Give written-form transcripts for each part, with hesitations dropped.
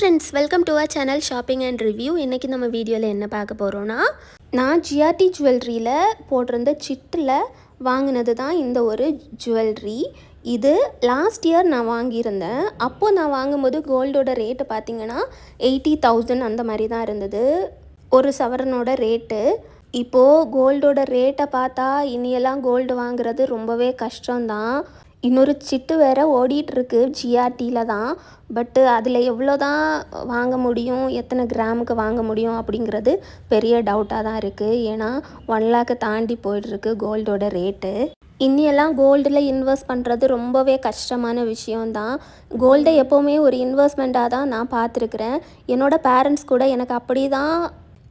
Friends, welcome to our channel shopping and review. இன்றைக்கி நம்ம வீடியோவில் என்ன பார்க்க போகிறோன்னா, நான் ஜிஆர்டி ஜுவல்லரியில் போட்டிருந்த சிட்டில் வாங்கினது தான் இந்த ஒரு ஜுவல்லரி. இது லாஸ்ட் இயர் நான் வாங்கியிருந்தேன். அப்போது நான் வாங்கும்போது கோல்டோட ரேட்டு பார்த்திங்கன்னா 80,000 அந்த மாதிரி தான் இருந்தது ஒரு சவரனோட ரேட்டு. இப்போது கோல்டோட ரேட்டை பார்த்தா இனியெல்லாம் கோல்டு வாங்குறது ரொம்பவே கஷ்டம்தான். இன்னொரு சிட்டு வேறு ஓடிட்டுருக்கு ஜிஆர்டியில் தான். பட்டு அதில் எவ்வளோ தான் வாங்க முடியும், எத்தனை கிராமுக்கு வாங்க முடியும் அப்படிங்கிறது பெரிய டவுட்டாக தான் இருக்குது. ஏன்னா 1 lakh தாண்டி போய்ட்டுருக்கு கோல்டோட ரேட்டு. இன்னியெல்லாம் கோல்டில் இன்வெஸ்ட் பண்ணுறது ரொம்பவே கஷ்டமான விஷயந்தான். கோல்டை எப்போவுமே ஒரு இன்வெஸ்ட்மெண்ட்டாக தான் நான் பார்த்துருக்குறேன். என்னோடய பேரண்ட்ஸ் கூட எனக்கு அப்படி தான்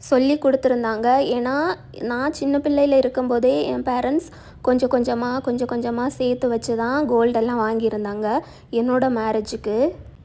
சொல்லி கொடுத்துருந்தாங்க. ஏன்னா நான் சின்ன பிள்ளையில் இருக்கும்போதே என் பேரண்ட்ஸ் கொஞ்சம் கொஞ்சமாக சேர்த்து வச்சு தான் கோல்டெல்லாம் வாங்கியிருந்தாங்க என்னோடய மேரேஜுக்கு.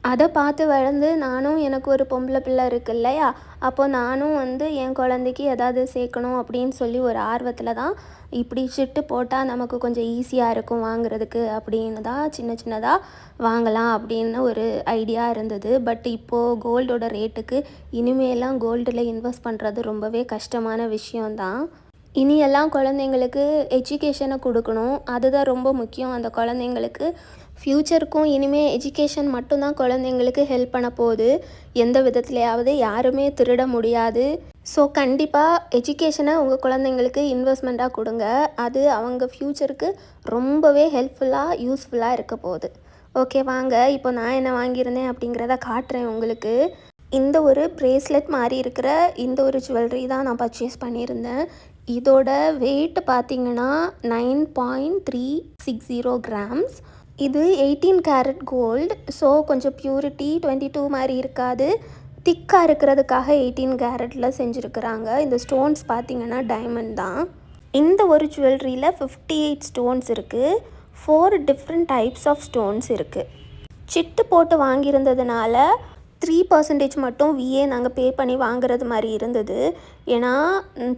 அதை பார்த்து வளர்ந்து நானும், எனக்கு ஒரு பொம்பளை பிள்ளை இருக்குது இல்லையா, அப்போது நானும் என் குழந்தைக்கு எதாவது சேர்க்கணும் அப்படின்னு சொல்லி ஒரு ஆர்வத்தில் தான் இப்படி சிட்டு போட்டால் நமக்கு கொஞ்சம் ஈஸியாக இருக்கும் வாங்குறதுக்கு அப்படின்னு தான் சின்னதாக வாங்கலாம் அப்படின்னு ஒரு ஐடியா இருந்தது. பட் இப்போது கோல்டோட ரேட்டுக்கு இனிமேலாம் கோல்டில் இன்வெஸ்ட் பண்ணுறது ரொம்பவே கஷ்டமான விஷயந்தான். இனியெல்லாம் குழந்தைங்களுக்கு எஜுகேஷனை கொடுக்கணும், அதுதான் ரொம்ப முக்கியம். அந்த குழந்தைங்களுக்கு ஃப்யூச்சருக்கும் இனிமேல் எஜுகேஷன் மட்டும்தான் குழந்தைங்களுக்கு ஹெல்ப் பண்ண போகுது. எந்த விதத்துலையாவது யாருமே திருட முடியாது. ஸோ கண்டிப்பாக எஜுகேஷனை உங்கள் குழந்தைங்களுக்கு இன்வெஸ்ட்மெண்ட்டாக கொடுங்க. அது அவங்க ஃப்யூச்சருக்கு ரொம்பவே யூஸ்ஃபுல்லாக இருக்க போகுது. ஓகே, வாங்க இப்போ நான் என்ன வாங்கியிருந்தேன் அப்படிங்கிறத காட்டுறேன் உங்களுக்கு. இந்த ஒரு பிரேஸ்லெட் மாதிரி இருக்கிற இந்த ஒரு ஜுவல்லரி தான் நான் பர்ச்சேஸ் பண்ணியிருந்தேன். இதோட வெயிட் பார்த்திங்கன்னா 9.360 grams. இது 18 கேரட் கோல்டு. ஸோ கொஞ்சம் பியூரிட்டி 22 மாதிரி இருக்காது, திக்காக இருக்கிறதுக்காக 18 கேரட்டில் செஞ்சுருக்குறாங்க. இந்த ஸ்டோன்ஸ் பார்த்திங்கன்னா டைமண்ட் தான். இந்த ஒரு ஜுவல்லரியில் 58 ஸ்டோன்ஸ் இருக்குது. 4 டிஃப்ரெண்ட் டைப்ஸ் ஆஃப் ஸ்டோன்ஸ் இருக்குது. சிட்டு போட்டு வாங்கியிருந்ததுனால 3% மட்டும் விஏ நாங்கள் பே பண்ணி வாங்குறது மாதிரி இருந்தது. ஏன்னா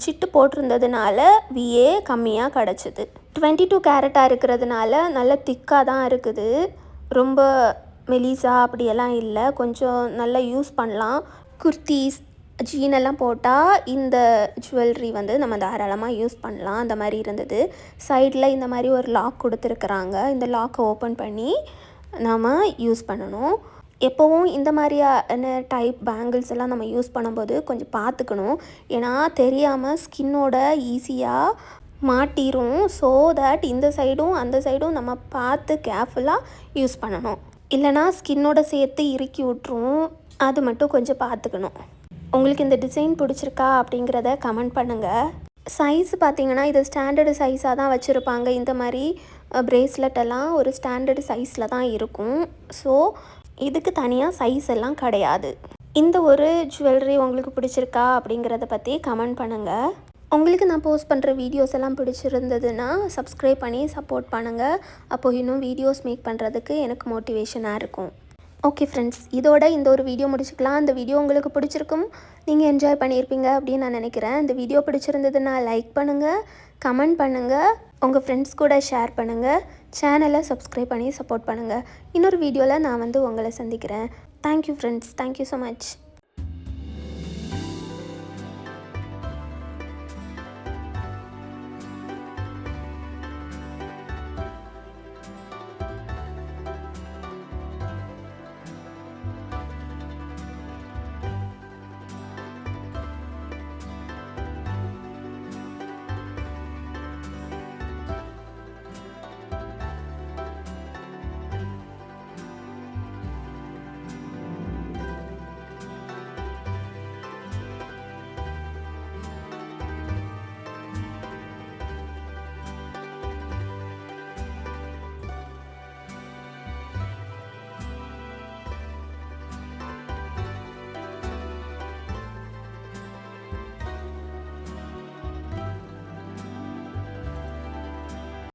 சிட்டு போட்டிருந்ததுனால விஏ கம்மியாக கிடச்சிது. 22 கேரட்டாக இருக்கிறதுனால நல்ல திக்காக தான் இருக்குது, ரொம்ப மெலிசா அப்படியெல்லாம் இல்லை. கொஞ்சம் நல்லா யூஸ் பண்ணலாம். குர்த்தீஸ், ஜீனெல்லாம் போட்டால் இந்த ஜுவல்லரி நம்ம தாராளமாக யூஸ் பண்ணலாம். அந்த மாதிரி இருந்தது. சைடில் இந்த மாதிரி ஒரு லாக் கொடுத்துருக்குறாங்க. இந்த லாக்கை ஓப்பன் பண்ணி நாம் யூஸ் பண்ணணும். எப்போவும் இந்த மாதிரியான டைப் பேங்கிள்ஸ் எல்லாம் நம்ம யூஸ் பண்ணும்போது கொஞ்சம் பார்த்துக்கணும். ஏன்னா தெரியாமல் ஸ்கின்னோட ஈஸியாக மாட்டிரும். ஸோ தட் இந்த சைடும் அந்த சைடும் நம்ம பார்த்து கேர்ஃபுல்லாக யூஸ் பண்ணணும். இல்லைனா ஸ்கின்னோட சேர்த்து இறுக்கி விட்டுரும். அது மட்டும் கொஞ்சம் பார்த்துக்கணும். உங்களுக்கு இந்த டிசைன் பிடிச்சிருக்கா அப்படிங்கிறத கமெண்ட் பண்ணுங்கள். சைஸ் பார்த்திங்கன்னா இது ஸ்டாண்டர்டு சைஸாக தான் வச்சுருப்பாங்க. இந்த மாதிரி பிரேஸ்லெட்டெல்லாம் ஒரு ஸ்டாண்டர்டு சைஸில் தான் இருக்கும். ஸோ இதுக்கு தனியாக சைஸ் எல்லாம் கிடையாது. இந்த ஒரு ஜுவல்லரி உங்களுக்கு பிடிச்சிருக்கா அப்படிங்கிறத பற்றி கமெண்ட் பண்ணுங்கள். உங்களுக்கு நான் போஸ்ட் பண்ணுற வீடியோஸ் எல்லாம் பிடிச்சிருந்ததுன்னா சப்ஸ்கிரைப் பண்ணி சப்போர்ட் பண்ணுங்கள். அப்போது இன்னும் வீடியோஸ் மேக் பண்ணுறதுக்கு எனக்கு மோட்டிவேஷனாக இருக்கும். ஓகே ஃப்ரெண்ட்ஸ், இதோட இந்த ஒரு வீடியோ முடிச்சுக்கலாம். இந்த வீடியோ உங்களுக்கு பிடிச்சிருக்கும், நீங்கள் என்ஜாய் பண்ணியிருப்பீங்க அப்படின்னு நான் நினைக்கிறேன். இந்த வீடியோ பிடிச்சிருந்ததுன்னா லைக் பண்ணுங்கள், கமெண்ட் பண்ணுங்கள், உங்கள் ஃப்ரெண்ட்ஸ் கூட ஷேர் பண்ணுங்கள், சேனலை சப்ஸ்கிரைப் பண்ணி சப்போர்ட் பண்ணுங்கள். இன்னொரு வீடியோவில் நான் உங்களை சந்திக்கிறேன். Thank you friends, thank you so much.